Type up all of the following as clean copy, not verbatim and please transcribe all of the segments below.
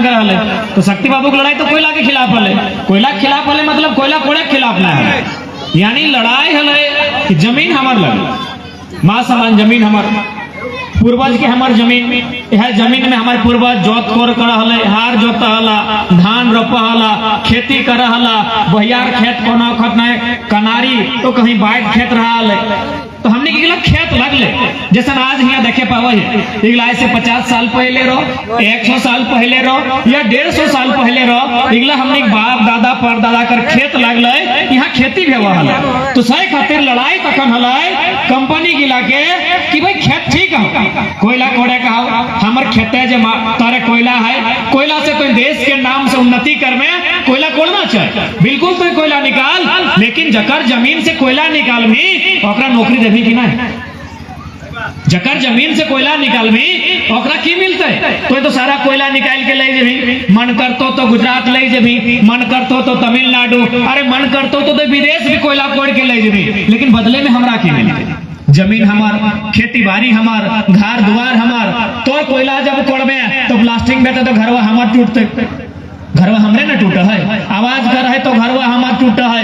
आंदोलन करा ले। तो शक्ति बाबू की लड़ाई तो कोयला के खिलाफ हले, कोयला के खिलाफ हले मतलब कोयला कोड़े के खिलाफ ना है। यानी लड़ाई हले कि जमीन हमार लगे, माँ समान जमीन हमार, पूर्वज के हमार जमीन, यह जमीन में हमारे पूर्वज जोत कोर कर हले, हार जोता हला, धान रोपा हला, खेती कर हला, बहियार खेत कोना खतना कनारी तो कहीं बाइट खेत रहा हले। तो हमने के खेत लगले जैसा आज यहाँ देखे पावे है, इगला से 50 साल पहले रो, 100 साल पहले रो या 150 साल पहले रो, इगला हमने बाप दादा परदादा कर खेत लगले, यहाँ खेती भी हुआ हला। तो सही खातिर लड़ाई तखन हलाई कंपनी गिला के कि भाई खेत ठीक है, कोयला कोड़े का हमार खेते जे तारे कोयला है, कोयला से कोई देश के नाम से उन्नति कर में कोयला कोड़ना चाहिए, बिल्कुल कोई कोयला निकाल, लेकिन जकर जमीन से कोयला निकाल भी ओकरा नौकरी देवी की नहीं, जकर जमीन से कोयला निकाल भी ओकरा की मिलते। तो सारा कोयला निकाल के ले जेबी, मन करतो तो गुजरात ले जेबी, मन करतो तो तमिलनाडु, अरे मन करतो तो विदेश भी कोयला कोड़ के ले जेबी, लेकिन बदले में हमरा की मिलते, जमीन हमार, खेती बाड़ी हमार, घर द्वार हमार। तो कोयला जब कोड़बे तो प्लास्टिक बेटे तो घरवा हमार टूटते, घरवा हमरे न टूटा है, आवाज कर है तो घरवा हमार टूटा है।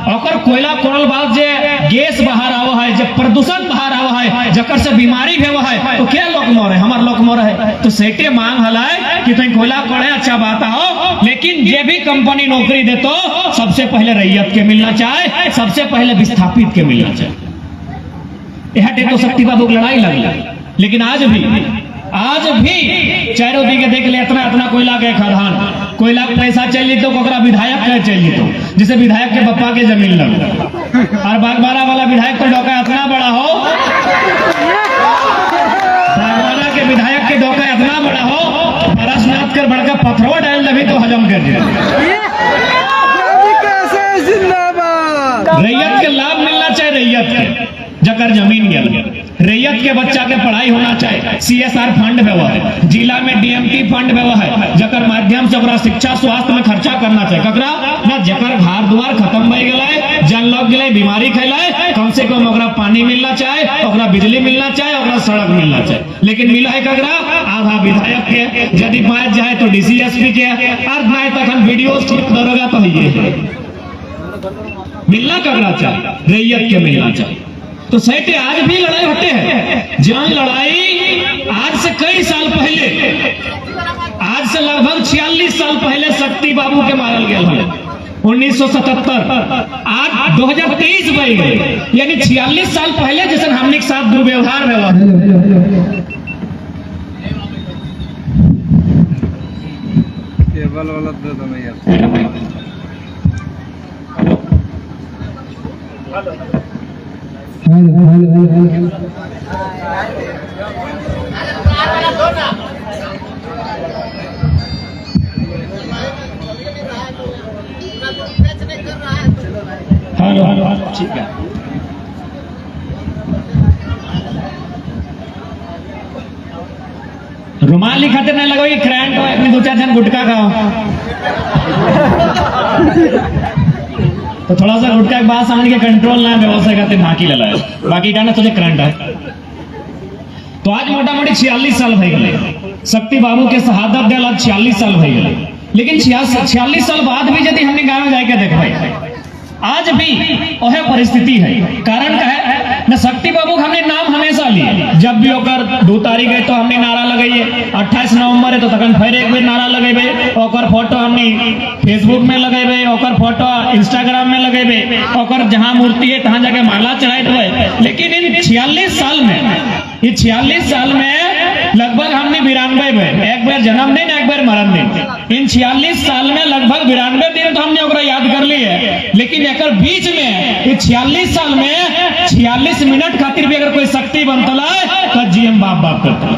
और कोयला कोड़ल बाद जे गैस बाहर आवा है, जब प्रदूषण बाहर आवा है, जकर से बीमारी भेवा है, तो क्या लोग मरे, हमार लोग मरे है। तो सेटे मांग हलाए कि तुम कोयला कोड़े अच्छा बात हो, लेकिन जे भी कंपनी नौकरी दे तो सबसे पहले रैयत के मिलना चाहे, सबसे पहले विस्थापित के मिलना चाहिए। यह तो शक्ति बाबू की लड़ाई लगी, लेकिन आज भी चारों दिखे देख ले इतना इतना कोयला के खदान, कोयला के पैसा चल तो कोकरा विधायक के चल तो, जिसे विधायक के पप्पा के जमीन लग, और बागबारा वाला विधायक तो डोका इतना बड़ा हो, बागबारा के विधायक के डोका इतना बड़ा हो, परसनाथ कर बढ़कर पत्थरों डाल दे तो हजम कर दे। रैयत के लाभ मिलना चाहिए, रैयत के जकर जमीन गया, रैयत के बच्चा के पढ़ाई होना चाहिए, CSR फंड व्यवहार है, जिला में DMT फंड व्यवहार है, जकर माध्यम से ओकरा शिक्षा स्वास्थ्य में खर्चा करना चाहिए। ककरा ना जकर घर द्वार खत्म हो गए, जन लग गए, बीमारी फैलाए, कम से कम ओकरा पानी मिलना चाहिए, ओकरा बिजली मिलना चाहिए, ओकरा सड़क मिलना चाहिए। लेकिन मिला है ककरा आधा विधायक के, यदि पाँच जाए तो DCSP के, और ना तक वीडियो दरोगा तो ये मिलना ककरा चाहिए, रैयत के मिलना चाहिए। तो सेटे आज भी लड़ाई होते हैं, जहां लड़ाई आज से कई साल पहले, आज से लगभग 46 साल पहले शक्ति बाबू के मारल गया है 1977, आज 2023 बन गए, यानी 46 साल पहले जैसे हमने के साथ दुर्व्यवहार हुआ। केबल वाला दे दो ना यार। हेलो ठीक है। रुमाल ही खाते नहीं लगाओ, क्रैंक हो, अपने 2-4 जन गुटखा खाओ। तो थोड़ा सा गुटखा के बाद समझ के कंट्रोल ना व्यवस्था करते ढाकी ले लाए, बाकी गाना तुझे करंट है। तो आज मोटा मोटी 46 साल भई गए, शक्ति बाबू के शहादत दिल आज 46 साल भई गए, लेकिन 46 साल बाद भी यदि हमने गाँव जाके देखा आज भी वह परिस्थिति है। कारण क्या है न, शक्ति बाबू का हमने नाम हमेशा लिए, जब भी होकर 2 तारीख है तो हमने नारा लगाइए, 28 नवंबर है तो तखन फिर एक बार नारा लगेबे, ओकर फोटो हमने फेसबुक में लगेबे, ओकर फोटो इंस्टाग्राम में लगेबे, ओकर जहां मूर्ति है तहां जाके माला चढ़ाए देबे। लेकिन इन 46 साल में, ये 46 साल में लगभग हमने 92 में, एक बार जन्मदिन एक बार मरणदिन, इन 46 साल में लगभग 92 दिन तो हमने ओकरा याद कर ली है। लेकिन एक बीच में ये 46 साल में 46 मिनट खातिर भी अगर कोई शक्ति बनता है तो GM बाप बाप करता है।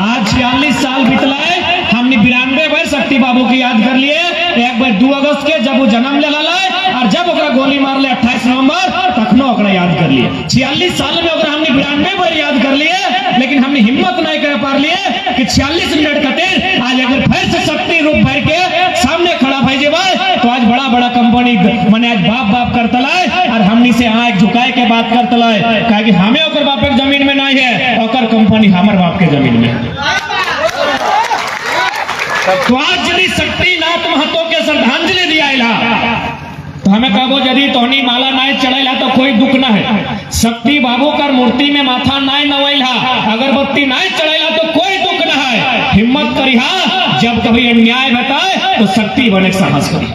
आज 46 साल बीतला है, हमने 92 बार शक्ति बाबू की याद कर लिए, एक बार 2 अगस्त के जब वो जन्म ले ला, और जब ओकरा गोली मार ले 28 नवंबर तखनो ओकरा याद कर लिए। 46 साल में ओकरा हमने 92 बार याद कर लिए, लेकिन हमने हिम्मत नहीं कर पा लिए कि 46 मिनट खातिर आज अगर फिर से शक्ति रूप भर के सामने खड़ा भाई जेबा तो आज बड़ा बड़ा कंपनी मने आज बाप बाप करता है, और हमनी से आंख झुकाए के बात करता है, कहे कि हमें ओकर बाप के जमीन में नहीं है, ओकर कंपनी हमर बाप के जमीन में है। तो आज यदि शक्तिनाथ महतो के श्रद्धांजलि दिया तो हमें कहबो यदि तोहनी माला नाय चढ़ेला तो कोई दुख ना है। शक्ति बाबू कर मूर्ति में माथा नाय नवैला, अगरबत्ती नाय चढ़ेला तो कोई दुख ना है। हिम्मत करिहा, जब कभी अन्याय बताए तो शक्ति बने साहस करी।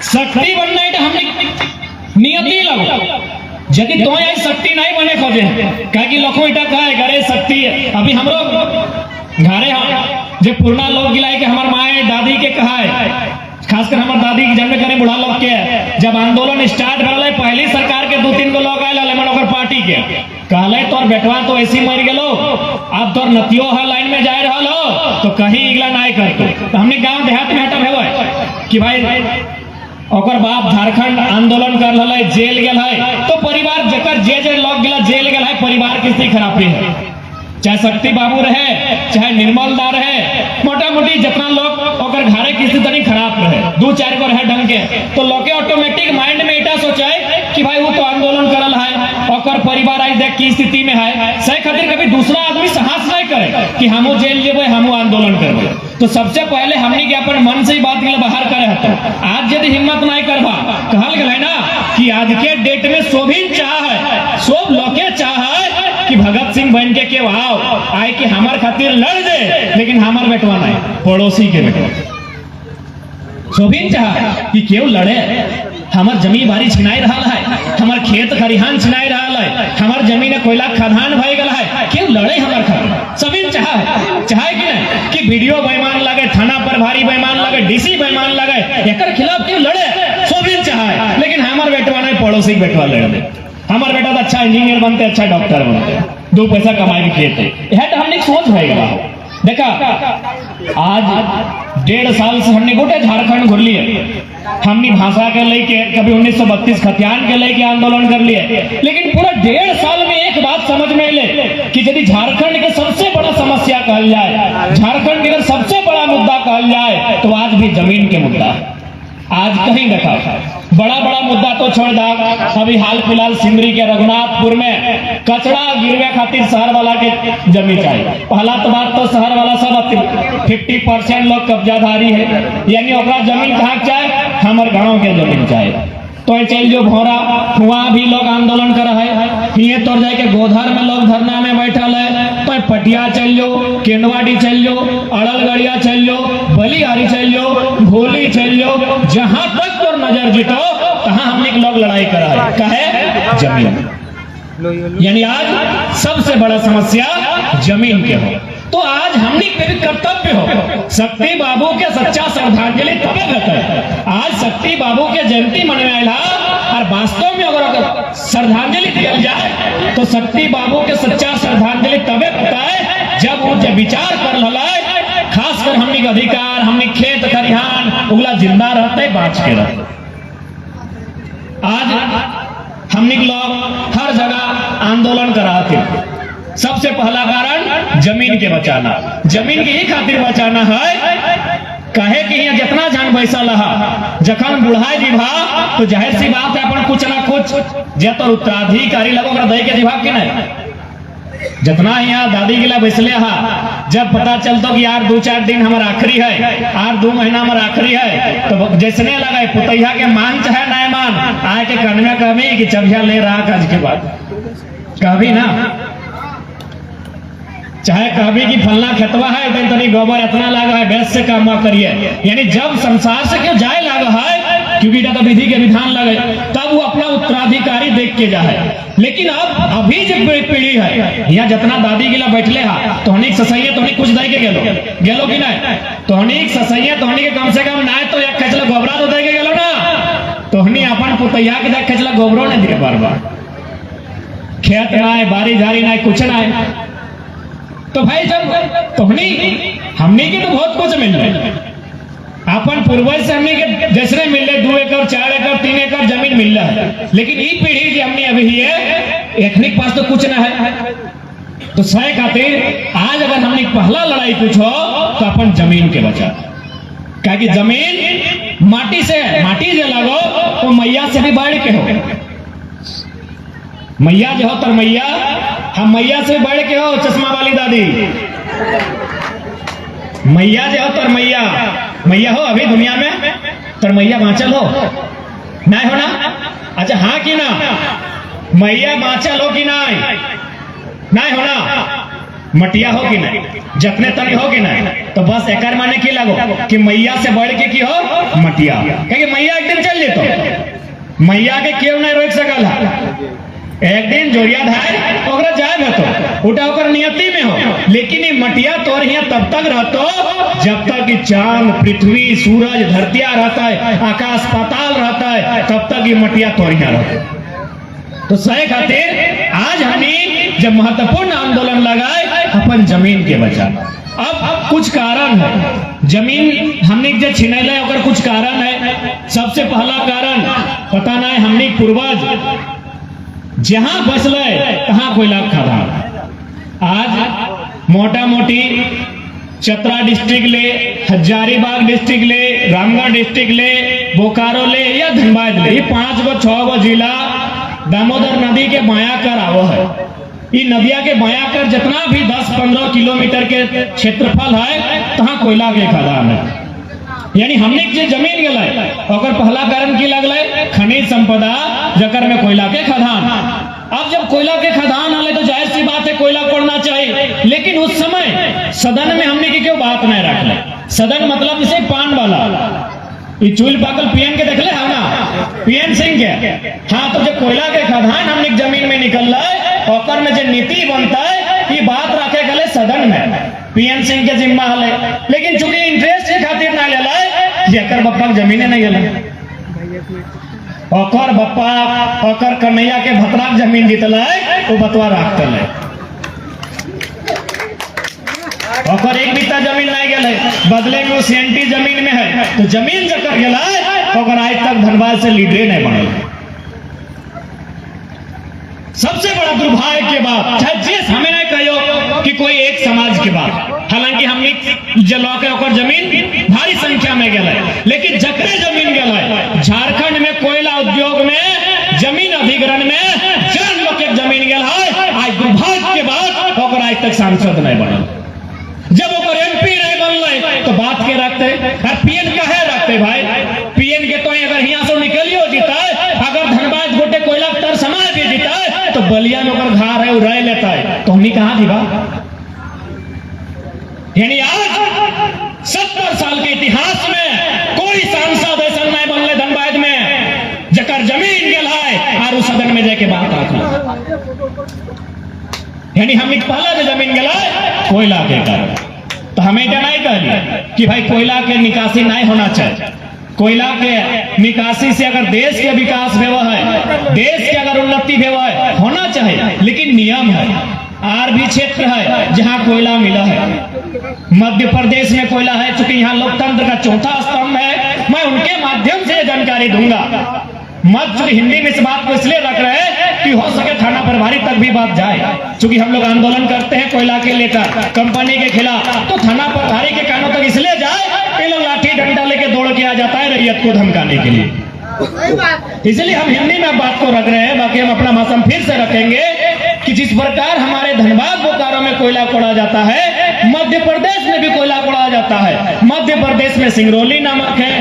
शक्ति बनना है हमने नियति लगो, यदि तो आई शक्ति नहीं बने खोजे कहे कि लोगों इटा कहे घरे शक्ति है। अभी हमरो घरे जे पुराना लोग गिलाए के हमार माए दादी के कहा है, खासकर हमार दादी की जन्म करे बुढ़ा लोग के जब आंदोलन स्टार्ट भले पहली सरकार के 2-3 गो लोग आए मनोकर पार्टी के कहले तोर बेटवा तो ऐसी मर गेलो, अब तोर नतियो है लाइन में जाए रहा लो तो कहीं इगला नहीं करतो। तो हमने गांव देहात में हटा भेवा कि भाई ओकर बाप झारखंड आंदोलन कर रहा है, जेल गेल है, तो परिवार जकर जे लोग गेला जेल गेल है, परिवार की स्थिति खराब है। चाहे शक्ति बाबू रहे चाहे निर्मल दा रहे, मोटा मोटी जितना लोग ओकर घरे की स्थिति खराब रहे, 2-4 को रहे ढंग के, तो लोग ऑटोमेटिक माइंड में इटा सोचे कि भाई वो तो आंदोलन करल है, ओकर परिवार आज देख की स्थिति में है, सही खातिर कभी दूसरा आदमी साहस नहीं करे कि हमो जेल जेबे हमो आंदोलन करबे। तो सबसे पहले हमनी के अपन मन से ही बात के बाहर करे हतो। आज यदि हिम्मत नहीं करबा, कहल गए ना कि आज के डेट में सोभिन चाह है, सब लोगे चाह है कि भगत सिंह बन के केव आओ आए कि हमार खातिर लड़ दे, लेकिन हमार बेटवा नहीं पड़ोसी के बेटवा। सोभिन चाह कि केव लड़े, हमार जमीन बारी छिनाई रहा है, हमार खेत खरिहान छिनाई रहा है, हमार जमीन कोयला खदान भई गल है, क्यों लड़े हमार खातिर। सभी चाहे कि नहीं कि वीडियो बेईमान लगे, थाना पर भारी बेईमान लगे, डीसी बेईमान लगे, एकर खिलाफ क्यों लड़े, सभी चाहे, लेकिन हमार बेटवा नहीं पड़ोसी बेटवा लड़ दे। हमार बेटा तो अच्छा इंजीनियर बनते, अच्छा डॉक्टर बनते, 2 पैसा कमाए के खेत है, यह तो हमने सोच भाई गला। देखा आज 1.5 साल से हमने गोटे झारखंड घुर लिए, हमने भाषा के लेके कभी 1932 खतियान के लेके आंदोलन कर लिए, लेकिन पूरा 1.5 साल में एक बात समझ में ले कि यदि झारखंड के सबसे बड़ा समस्या कहल जाए, झारखंड के सबसे बड़ा मुद्दा कहल जाए तो आज भी जमीन के मुद्दा। आज कहीं देखा बड़ा बड़ा मुद्दा तो छोड़ दा, अभी हाल फिलहाल सिंदरी के रघुनाथपुर में कचरा गिरवे खातिर शहर वाला के जमीन चाहिए। पहला तो बात तो शहर वाला सब 50% लोग कब्जाधारी है, यानी ओकरा जमीन कहाँ चाहे, हमारे गाँव के जमीन चाहिए। तो चल जो भौरा वहाँ भी लोग आंदोलन कर रहे हैं, ये तोड़ जाए के गोधर में लोग धरना में बैठल है, तो पटिया चल जो, केंदवाड़ी चल जो, अड़लगड़िया चल जो, बलिहारी चल जो, भोली चल जो, जहां तक तो नजर जितो तहां हमने लोग लड़ाई करा है, कहे जमीन। यानी आज सबसे बड़ा समस्या जमीन के हो, तो आज हमने पे भी कर्तव्य हो शक्ति बाबू के सच्चा श्रद्धांजलि तबे देते हैं। आज शक्ति बाबू के जयंती मनवाएला और वास्तव में अगर श्रद्धांजलि दिया जाए तो शक्ति बाबू के सच्चा श्रद्धांजलि तबे पता है जब वो विचार कर रहा है, खासकर हमने के अधिकार, हमने खेत खरिहान उगला जिंदा रहते बाँच के रहते। आज हमने लोग हर जगह आंदोलन कराते, सबसे पहला कारण जमीन के बचाना, जमीन के ही खातिर बचाना है, कहे कि यहाँ जितना जान पैसा लहा जखन बुढ़ाई जीभा तो जाहिर सी बात है अपन कुछ ना कुछ जे तो उत्तराधिकारी लगो दे के जीभा के नहीं। जितना यहाँ दादी गिला बैसले हा, जब पता चलता कि यार 2-4 दिन हमारा आखिरी है, 8-2 महीना हमारा आखिरी है, तो जैसने लगा पुतैया के मान चाहे ना मान आए के कन में कभी कि चबिया ले रहा आज के बाद कभी ना, चाहे कभी की फलना खेतवा है तनी गोबर इतना लगा है भैंस से काम करिए, यानी जब संसार से क्यों जाए लगा है क्योंकि तो विधि के विधान लगे तब वो अपना उत्तराधिकारी देख के जाए। लेकिन अब अभी जो पीढ़ी है यहाँ जितना दादी गिला बैठले हा तो हनिक ससैया तो कुछ दे के गेलो कि नहीं, तो हनिक ससैया तो के कम से कम ना तो एक खचला गोबरा तो दे के गेलो ना, तो हनी अपन पुतैया के देख खचला गोबरो नहीं दिए बार खेत ना है, बारी झारी ना है, कुछ ना है। तो भाई जब तोहनी हमने के तो बहुत कुछ मिल रहे, अपन पूर्वज से हमने के जैसे मिल रहे 2 एकड़ 4 एकड़ 3 एकड़ जमीन मिल रहा है, लेकिन ये पीढ़ी जो हमने अभी है एक पास तो कुछ ना है। तो सही खातिर आज अगर हमने पहला लड़ाई कुछ हो तो अपन जमीन के बचा, क्या कि जमीन माटी से माटी जो लगो तो मैया से भी बढ़ के हो, मैया जो हो तर मैया हम मैया से बढ़ के हो, चश्मा वाली दादी मैया जो हो तर मैया हो अभी दुनिया में तर मैया बाँचल हो नहीं हो ना? अच्छा हाँ कि ना? मैया बाँचल हो कि नहीं हो ना? मटिया हो कि नहीं? जतने तक हो कि नहीं? तो बस एक माने की लगो कि मैया से बढ़ के की हो मटिया, क्योंकि मैया एक दिन चल जेतो, मैया के क्यों नहीं रोक सकल है? एक दिन जोरिया धार ओकरा जाए तो उठा ओकर नियति में हो, लेकिन ये मटिया तोर यहाँ तब तक रहतो जब तक कि चांद पृथ्वी सूरज धरतिया रहता है, आकाश पाताल रहता है, तब तक ये मटिया तोर यहाँ रहता। तो सही खातिर आज हमने जब महत्वपूर्ण आंदोलन लगाए अपन जमीन के बचा। अब कुछ कारण है जमीन हमने जो छिनैले ओकर कुछ कारण है। सबसे पहला कारण पता नहीं हमने पूर्वज जहां बसले तहां कोयला खदान। आज मोटा मोटी चतरा डिस्ट्रिक्ट ले, हजारीबाग डिस्ट्रिक्ट ले, रामगढ़ डिस्ट्रिक्ट ले, बोकारो ले या धनबाद ले, ये 5 गो 6 गो जिला दामोदर नदी के बाया कर आवो है। ये नदिया के बाया कर जितना भी 10-15 किलोमीटर के क्षेत्रफल है तहां कोयला के खदान है। यानी हमने जो जमीन गलाए और पहला कारण की लगल खनिज संपदा जकर में कोयला के खदान। अब जब कोयला के खदान आले तो जाहिर सी बात है कोयला कोड़ना चाहिए, लेकिन उस समय सदन में हमने की क्यों बात नहीं रख ले। सदन मतलब जैसे पान वाला ये चूल पाकल पीएन के देख ले है ना, पीएन सिंह के। हाँ, तो जो कोयला के खदान हमने जमीन में निकल रहा है और में जो नीति बनता है ये बात रखे गले सदन में पीएन सिंह के जिम्मा हले, लेकिन चूंकि इंटरेस्ट के खातिर ना ले जेकर बप्पा जमीने नहीं गला, ओकर बप्पा ओकर कन्हैया के भतरा जमीन जीतल है वो बतवा रखल है, ओकर एक बीता जमीन नहीं गल है, बदले में वो सीएनटी जमीन में है। तो जमीन जकर गला है ओकर आज तक धनबाद से लीडरे नहीं बनल। सबसे बड़ा दुर्भाग्य के बात चाहे जिस हमें नहीं कहो कि कोई एक समाज के बात, हालांकि हमने जला के ओकर जमीन भारी संख्या में गल है, लेकिन जकरे जमीन गल है झारखंड में कोयला उद्योग में जमीन अधिग्रहण में जन लोग के जमीन गल है। आज दुर्भाग्य के बाद ओकर आज तक सांसद नहीं बनल। जब ओकर एमपी नहीं बनल तो बात के रखते और पीएन का है रखते भाई, पीएन के तो अगर यहाँ से निकलियो जीता है, अगर धनबाद गोटे कोयला तर समाज भी जीता है तो बलिया में ओकर घर है रह लेता है, तो हमने कहा थी बा। यानी आज 70 साल के इतिहास में कोई सांसद ऐसा नहीं बनले धनबाद में जकर जमीन गल है और उस सदन में जाके बात रखना। यानी हमने पहला जो जमीन गला है कोयला के कारण, तो हमें क्या नहीं कहली कि भाई कोयला के निकासी नहीं होना चाहिए। कोयला के निकासी से अगर देश के विकास भेवा है, देश के अगर उन्नति भेवा है होना चाहिए, लेकिन नियम है। और भी क्षेत्र है जहां कोयला मिला है, मध्य प्रदेश में कोयला है, चूंकि यहाँ लोकतंत्र का चौथा स्तंभ है, मैं उनके माध्यम से जानकारी दूंगा। मत हिंदी में इस बात को इसलिए रख रहे हैं कि हो सके थाना प्रभारी तक भी बात जाए, क्योंकि हम लोग आंदोलन करते हैं कोयला के लेकर कंपनी के खिलाफ, तो थाना प्रभारी के कानों तक इसलिए जाए कि लोग लाठी डंडा लेके दौड़ के आ जाता है रैयत को धमकाने के लिए। इसलिए हम हिंदी में बात को रख रहे हैं। बाकी हम अपना मौसम फिर से रखेंगे कि जिस प्रकार हमारे धनबाद बोकारो में कोयला कोड़ा जाता है, मध्य प्रदेश में भी कोयला कोड़ा जाता है। मध्य प्रदेश में सिंगरौली नामक है,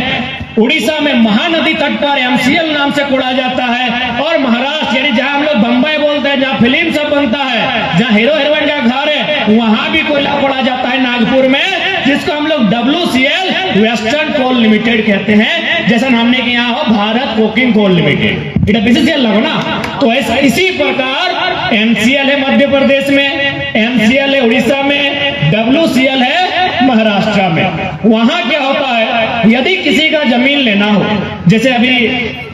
उड़ीसा में महानदी तट पर एमसीएल नाम से कोड़ा जाता है, और महाराष्ट्र यानी जहां हम लोग बम्बई बोलते हैं, जहां फिल्म सब बनता है, जहां हीरो हीरोइन का घर है, वहां भी कोयला कोड़ा जाता है नागपुर में, जिसको हम लोग WCL वेस्टर्न कोल लिमिटेड कहते हैं। जैसा हमने के यहाँ हो भारत कोकिंग कोल लिमिटेड, इधर BCCL लगो ना, तो ऐसा इसी प्रकार MCL है मध्य प्रदेश में, MCL है उड़ीसा में, WCL है महाराष्ट्र में। वहां क्या होता है, यदि किसी का जमीन लेना हो, जैसे अभी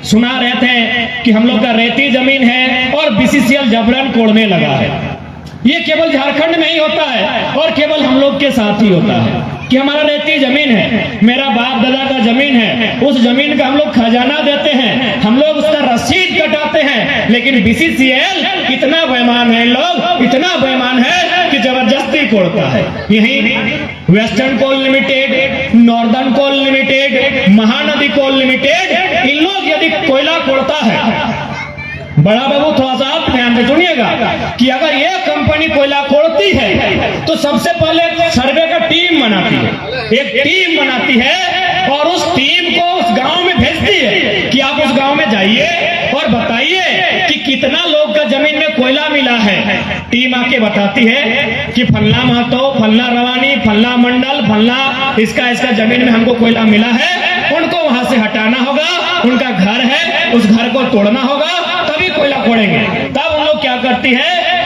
सुना रहे थे कि हम लोग का रेती जमीन है और BCCL जबरन कोड़ने लगा है, ये केवल झारखंड में ही होता है और केवल हम लोग के साथ ही होता है कि हमारा रेती जमीन है, मेरा बाप दादा का जमीन है, उस जमीन का हम लोग खजाना देते हैं, हम लोग उसका रसीद कटाते हैं, लेकिन BCCL इतना बेईमान है, लोग इतना बेईमान है कि जबरदस्ती कोड़ता है। यही वेस्टर्न कोल लिमिटेड, नॉर्दर्न कोल लिमिटेड, महानदी कोल लिमिटेड, इन लोग यदि कोयला कोड़ता है, बड़ा बाबू थोड़ा सा आप ध्यान से सुनिएगा कि अगर ये कंपनी कोयला खोदती है तो सबसे पहले एक टीम बनाती है और उस टीम को उस गांव में भेजती है कि आप उस गांव में जाइए और बताइए कि कितना लोग का जमीन में कोयला मिला है। टीम आके बताती है कि फल्ला महतो, फल्ला रवानी, फल्ला मंडल, फल्ला इसका जमीन में हमको कोयला मिला है। उनको वहां से हटाना होगा, उनका घर है उस घर को तोड़ना होगा, तभी कोयला खोड़ेंगे। तब उन लोग क्या करती है,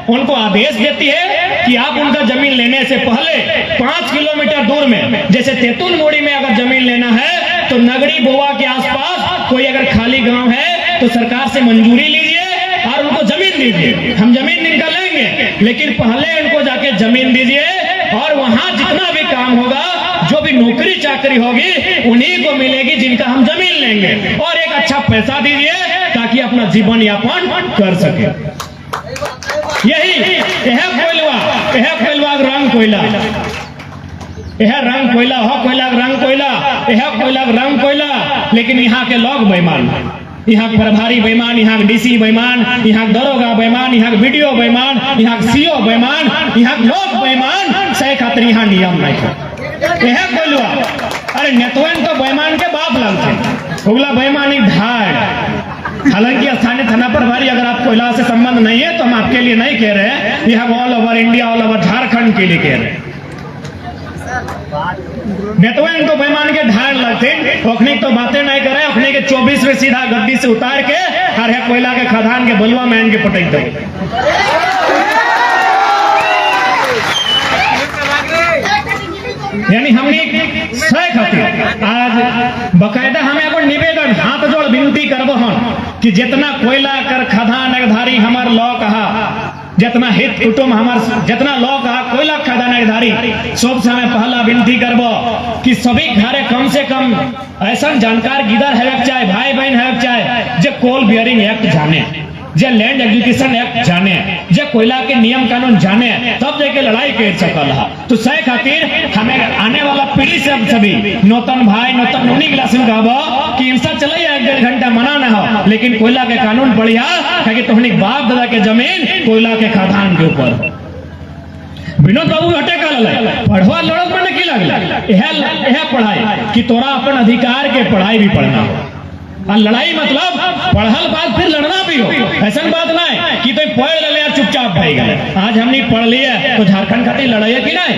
उनको आदेश देती है कि आप उनका जमीन लेने से पहले 5 किलोमीटर दूर में, जैसे तेतुल मोड़ी में अगर जमीन लेना है तो नगरी बोवा के आसपास कोई अगर खाली गांव है तो सरकार से मंजूरी लीजिए और उनको जमीन दीजिए। हम जमीन इनका लेंगे, लेकिन पहले उनको जाके जमीन दीजिए और वहां जितना भी काम होगा, जो भी नौकरी चाकरी होगी, उन्हीं को मिलेगी जिनका हम जमीन लेंगे, और एक अच्छा पैसा दीजिए ताकि अपना जीवन यापन कर सके। यही कोयलवा रंग कोयला, यह रंग कोयला हो, कोयला रंग कोयला, यह कोयला रंग कोयला। लेकिन यहाँ के लोग बेईमान, यहाँ के प्रभारी बेईमान, यहाँ के डीसी बेईमान, यहाँ के दरोगा बेईमान, यहाँ के वीडियो बेईमान, यहाँ के सीओ बेईमान, यहाँ के लोग बेईमान। सही खातिर यहाँ नियम नहीं है। यह कोयलवा, अरे नेतवन तो बेईमान के बाप लगते, होगला बेईमानी ढाल। हालांकि स्थानीय थाना प्रभारी, अगर आप कोयला से संबंध नहीं है तो हम आपके लिए नहीं कह रहे हैं, यह all over India, all over Jharkhand के लिए कह रहे हैं। नेतवन तो बेईमान के ढाल लगते, ओखनी तो बातें नहीं करे, ओखनी के 24 में सीधा गद्दी से उतार के और है कोयला के खदान के बलुआ मैन के पटक दे। यानी हमने सह खातिर आज बकायदा हमें अपन निवेदन हाथ जोड़ विनती करबो हन कि जितना कोयला कर खदान धारी हमार लौ कहा, जितना हित कुटुंब हमार जितना लोग कहा कोयला खदान धारी, सब से हमें पहला विनती करबो कि सभी घरे कम से कम ऐसा जानकार गिदर है चाहे भाई बहन है चाहे जो कोल बियरिंग एक्ट जाने, जे लैंड एजुकेशन एक्ट जाने, जे कोयला के नियम कानून जाने, तब जाके लड़ाई कर सकल है। तो सही खातिर हमें आने वाला पीढ़ी से सभी नौतन भाई नौतन नौनी क्लास में कहबो कि इंसा चले 1-1.5 घंटा मना न हो, लेकिन कोयला के कानून पढ़िया, क्योंकि तुम्हारी बाप दादा के जमीन कोयला के खदान के ऊपर। विनोद बाबू हटे का पढ़वा लड़क में नहीं लगला, यह पढ़ाई कि तोरा अपन अधिकार के पढ़ाई भी पढ़ना हो, और लड़ाई मतलब पढ़ल बाद फिर लड़ना भी हो। ऐसा बात नहीं कि तुम पढ़ ले यार चुपचाप भाई गए। आज हमने पढ़ लिया तो झारखंड खातिर लड़ाई कि नहीं।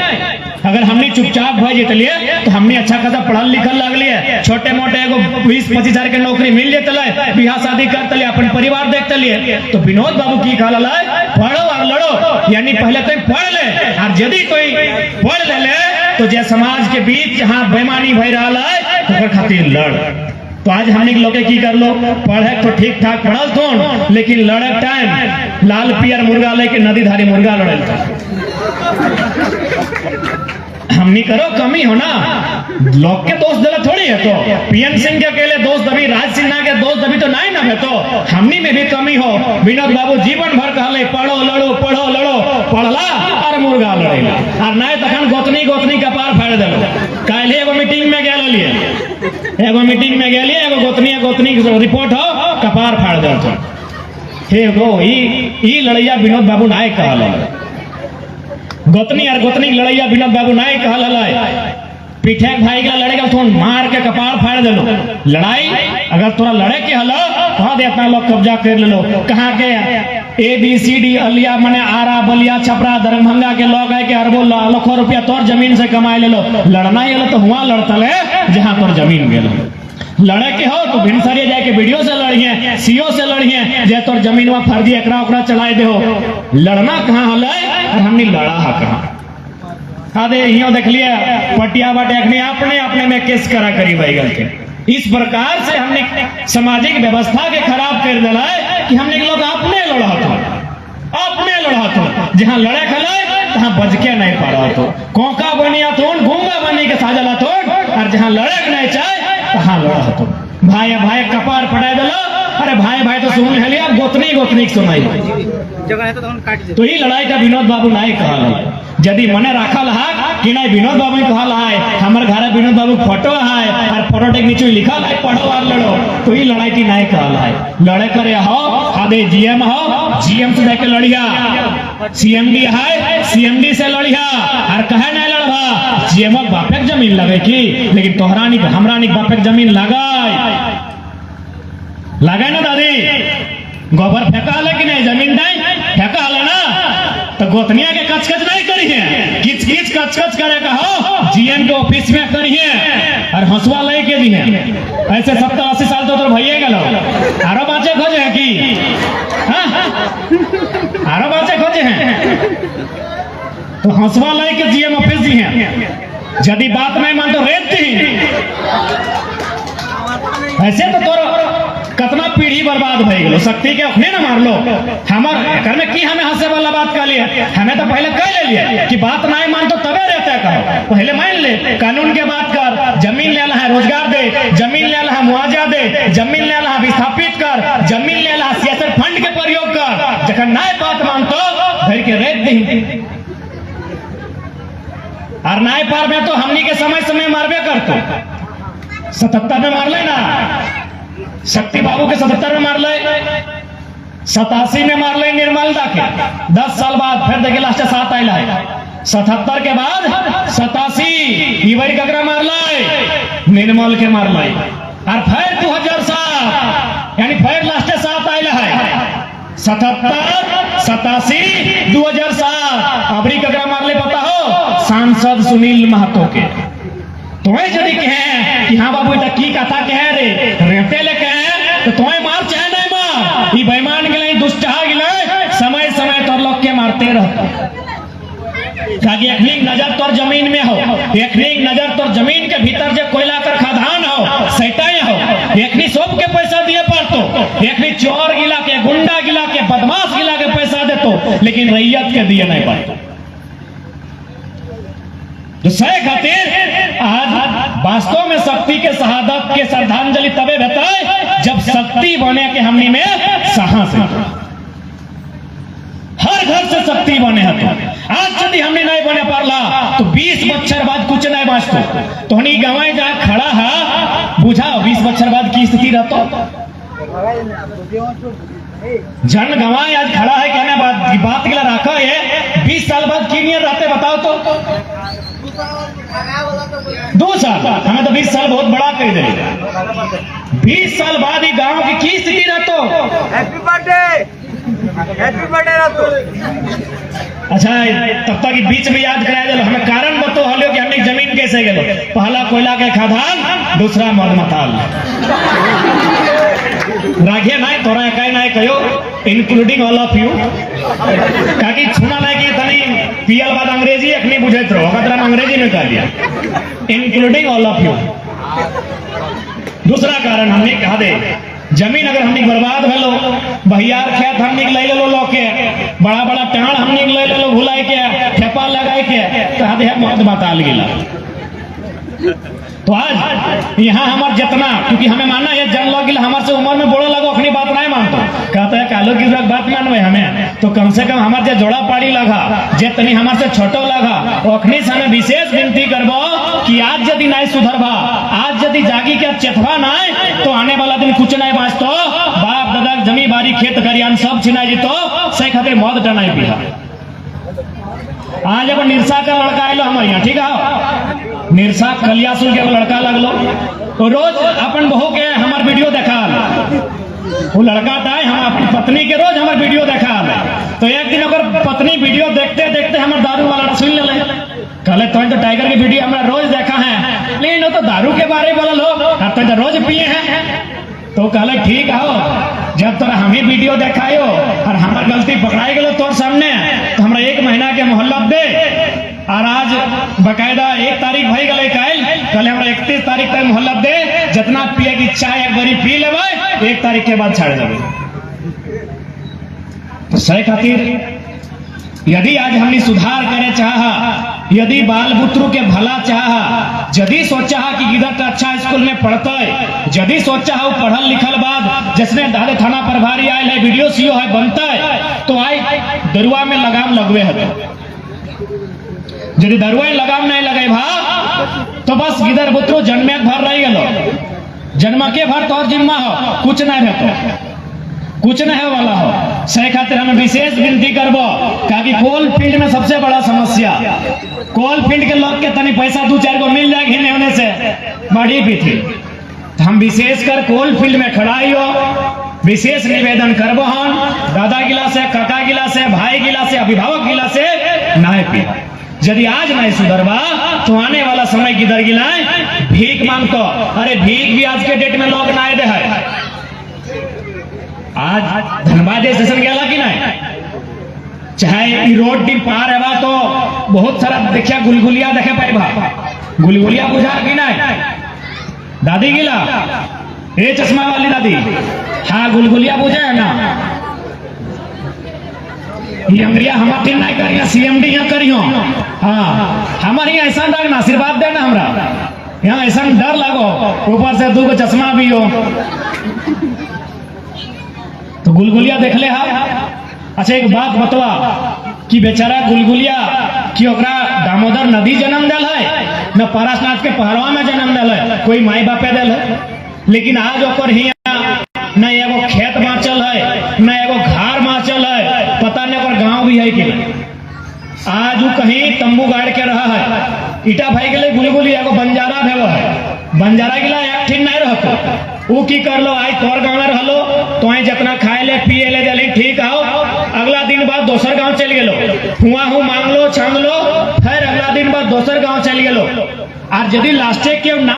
अगर हमने चुपचाप भाई जीत लिए तो हमने अच्छा खासा पढ़ल लिखल लग लिए, छोटे मोटे 20-25 हजार के नौकरी मिल जाते, बिहार शादी करते लिए, अपन परिवार देखते लिए। तो विनोद बाबू की कहल पढ़ो और लड़ो, यानी पहले तुम पढ़ ले, और यदि कोई पढ़ ले तो जे समाज के बीच जहाँ बेईमानी भई रहा है खातिर लड़। तो आज हमने लोग की कर लो, पढ़े तो ठीक ठाक पढ़ल थोन, लेकिन लड़े टाइम लाल पियर मुर्गा लेके नदी धारी मुर्गा लड़ल। हमनी करो कमी हो ना, लोग के दोस्त दिला थोड़ी है। तो पीएन सिंह के अकेले दोस्त अभी, राज सिन्हा के दोस्त अभी तो नहीं ना है, तो हमनी में भी कमी हो। विनोद बाबू जीवन भर कहले पढ़ो लड़ो, पढ़ो लड़ो, पढ़ला और मुर्गा लड़ेला, और नहीं तखन गोतनी कपार फाड़ देलो। कल एगो मीटिंग में गेल लिए, एगो मीटिंग में गेलिए, एगो गोतनी रिपोर्ट हो कपार फाड़ दे। हे गो ई लड़ैया विनोद बाबू नाय कहल, गोतनी और गोतनी लड़ैया विनोद बाबू नाय कहल। पीठे भाई का लड़ेगा तो मार के कपार फाड़ दे लो। लड़ाई अगर तोरा लड़े के हलो तो दे अपना लोग कब्जा कर ले लो। कहाँ के ABCD अलिया मने आरा बलिया छपरा दरभंगा के लोग है के अरबों लाखों रुपया तोर जमीन से कमाए ले लो। लड़ना ही तो हुआ लड़ता है जहां तोर जमीन गेलो। लड़े के हो तो भिनसरिया जाके वीडियो से लड़िए, सीओ से लड़िए, जे तोर जमीन में फर्जी एकरा ओकरा चलाए दे हो। लड़ना कहाँ हल और हमने लड़ा है कहाँ। आदे यो देख लिया पटिया बाटे अपने अपने में केस करा करी बैगल के। इस प्रकार से हमने सामाजिक व्यवस्था के खराब कर दिला है कि हमने लोग अपने लड़ा तो जहाँ लड़े खले तहाँ बज के नहीं पा रहा तो कोका बनिया तो घूंगा बनी के साजला तो, और जहाँ लड़े नहीं चाहे तहाँ लड़ा तो भाई कपार पड़ा दिला। अरे भाई तो सुन लिया, गोतनी सुनाई जगह है तो हम काट दे तो ही लड़ाई का विनोद बाबू नहीं कहल है। यदि मने राखल है कि नहीं विनोद बाबू कहल है, हमारे घर विनोद बाबू फोटो है और फोटो के नीचे लिखल है पढ़ो और लड़ो, तो ही लड़ाई की नहीं कहल है। लड़े करे हो आदे जीएम हो, जीएम से जाके लड़िया, सीएमडी है सीएमडी से लड़िया, और कहे नहीं लड़बा जीएम बापे जमीन लगे की, लेकिन तोहरा नहीं हमरा नहीं बापे जमीन लगाए ना दादी, गोबर फेंका हले कि नहीं, जमीन नहीं फेंका हले ना, तो गोतनिया के कचकच नहीं करी है, किच किच कचकच करे का हो जीएम के ऑफिस में करी है और हंसुआ ले के दी है। ऐसे 70-80 साल तो भैया गलो आरो बाचे खोजे हैं कि आरो बाचे खोजे हैं, तो हंसुआ ले के जीएम ऑफिस दी है। यदि बात नहीं मान तो रेत दी। ऐसे तो तोर कितना पीढ़ी बर्बाद भई गेलो, शक्ति के अखने ना मार लो। हमार घर में की हमें हंसे वाला बात कर लिया, हमें तो पहले कह ले लिया कि बात नहीं मान तो तबे रहता कहो, पहले मान ले कानून के बात कर, जमीन ले है रोजगार दे, जमीन ले है मुआवजा दे, जमीन ले है विस्थापित कर, जमीन ले है सियासत फंड के प्रयोग कर, जखन नहीं बात मानतो घर के रेत दी। और नाय पार में तो हमनी के समय समय मारबे करतो, 77 में मार ले ना, शक्ति बाबू के 77 में मार ले, 87 में मार ले निर्मल दा के, 10 साल बाद फिर देखे लास्ट 7 आयल है, 77 के बाद 87 इवरी गगरा मार ले, निर्मल के मार ले, और फिर 2007 यानी फिर लास्ट 7 आयल है, 77 87 2007 अबरी गगरा मार ले पता हो सांसद सुनील महतो के। तुम्हें यदि कहे कि हाँ बाबू इतना की कथा कहे रे रेते ले कहे तो तुम्हें मार चाहे नहीं मार, ये बेईमान गिले दुष्टहा गिले समय समय तोर लोग के मारते रहता। एक नजर तोर जमीन में हो, एक नजर तोर जमीन के भीतर जो कोयला कर खदान हो सैटाए हो, एक सब के पैसा दिए पड़तो, एक चोर गिला के गुंडा गिला के बदमाश गिला के पैसा देतो, लेकिन रैयत के दिए नहीं पड़तो। जो सही खातिर आज वास्तव में शक्ति के शहादत के श्रद्धांजलि तबे भेटाए जब शक्ति बने के हमनी में साहस है। हर घर से शक्ति बने है। तो आज यदि हमने नहीं बने पारला तो 20 बच्चर बाद कुछ नहीं बाँचतो। तो हनी गवाए जहाँ खड़ा है बुझाओ 20 बच्चर बाद की स्थिति रहतो। जन गवाए आज खड़ा है कहने बात के लिए रखा है 20 साल बाद की नियत रहते बताओ तो 2 साल हमें तो 20 साल बहुत बड़ा कर दे। 20 साल बाद ही गांव की स्थिति रहतो। हैप्पी बर्थडे रहतो। अच्छा तब तक बीच में याद कराया जाए हमें कारण बतो हलो कि हमने जमीन कैसे गए। पहला कोयला के खदान, दूसरा मद मताल। राघे नहीं तोरा इकाई नहीं कहो इंक्लूडिंग ऑल ऑफ यू काकि छुना नहीं कि तनी पियल बाद अंग्रेजी अखनी बुझत रहो अगर हम अंग्रेजी में कह दिया इंक्लूडिंग ऑल ऑफ यू। दूसरा कारण हमने कहा दे जमीन अगर हमने बर्बाद भेलो बहियार खेत हमने ले लो लोके बड़ा बड़ा टाण हमने ले लो भुलाए के ठेपा लगाए के कहा दे मौत बताल गिला। तो आज यहाँ हमारे जितना क्योंकि हमें मानना है जन लोग हमारे से उम्र में बड़ो लगो अपनी बात नहीं मानतो कहते हैं कालो की बात मानवे हमें तो कम से कम हमारे जो जोड़ा पाड़ी लगा जितनी हमारे से छोटो लगा अखनी से हमें विशेष विनती करबो कि आज यदि नहीं सुधरबा आज यदि जागी के चेतवा नहीं तो आने वाला दिन कुछ नहीं बाँचतो बाप दादा जमी बारी खेत खरियान सब छिना जीतो से खातिर मौत टनाई पिया। आज एगो निरसा का लड़का आलो हमारे यहाँ ठीक है निरसा कलियासुल के लड़का लगलो तो रोज अपन बहू के हमार वीडियो देखा वो लड़का था हम अपनी पत्नी के रोज हमार वीडियो देखा तो एक दिन अगर पत्नी वीडियो देखते देखते हमारे दारू वाला सुन ले कहले तो टाइगर की वीडियो हमारा रोज देखा है लेकिन वो तो दारू के बारे में बोला लो तो रोज पिए हैं तो कहले ठीक हो जब तोरा हम ही वीडियो देखायो और हमार गलती पकड़ाई गलो तोर सामने तो हमरा 1 महीना के मोहल्लत दे और आज बकायदा 1 तारीख भई गले कल हमरा 31 तारीख तक मोहल्लत दे जितना पिए की चाय एक बारी पी लेबै 1 तारीख के बाद छाड़ देबै। तो सही खातिर यदि आज हमने सुधार करे चाहा यदि बाल बुतरू के भला चाहा यदि सोचा कि इधर तो अच्छा स्कूल में पढ़ते यदि सोचा पढ़ल लिखल बाद जिसने दादे थाना प्रभारी आए है वीडियो सीओ है बनता है तो आई दरुआ में लगाम लगवे है यदि दरुआ में लगाम नहीं लगे भा तो बस गिदर बुतरो जन्मे भर रही गलो जन्म के भर तोर जिम्मा हो कुछ नहीं रहतो कुछ नहीं वाला हो सही खातिर हम विशेष विनती करबो ताकि कोल फील्ड में सबसे बड़ा समस्या कोल फील्ड के लोग के तनी पैसा 2-4 गो मिल जाए घिने होने से बड़ी भी थी तो हम विशेष कर कोल फील्ड में खड़ा हो विशेष निवेदन करबो हम दादा गिला से काका गिला से भाई गिला से अभिभावक गिला से नाय पे यदि आज नहीं सुधरवा तो आने वाला समय किधर गिलाए भीख मांगतो अरे भीख भी आज के डेट में लोग नाय दे है आज धनबाद स्टेशन गया कि नहीं चाहे रोड डी पार है तो बहुत सारा देखिया गुलगुलिया देखे पाए गुलगुलिया बुझा कि नहीं दादी गिला ए चश्मा वाली दादी हाँ गुलगुलिया बुझे है ना ये अंग्रिया हमारे नहीं करियो सीएमडी यहाँ करियो हाँ हमारे यहाँ ऐसा डर ना आशीर्वाद देना हमरा यहाँ ऐसा डर लगो ऊपर से 2 चश्मा भी हो तो गुलगुलिया देख ले हा अच्छा एक बात बतवा कि बेचारा गुलगुलिया कि ओकरा दामोदर नदी जन्म दिल है न पारसनाथ के पहरवा में जन्म दिल है कोई माई बापे दिल है लेकिन आज ओकर ही न एगो खेत बाँचल है न एगो घर बाँचल है पता नहीं ओकर गांव भी है कि आज वो कहीं तंबू गाड़ के रहा है ईटा भाई गले गुलगुली एगो बंजारा भेवो है बंजारा गिला एक ठीक नहीं रहतो वो की कर लो आज तोर गाँव में रहलो तो जितना खाए ले पिए ले दिली ठीक आओ अगला दिन बाद दोसर गांव चल गेलो हुआ हूँ मांग लो छांग लो फिर अगला दिन बाद दोसर गांव चल गेलो और यदि लास्टे के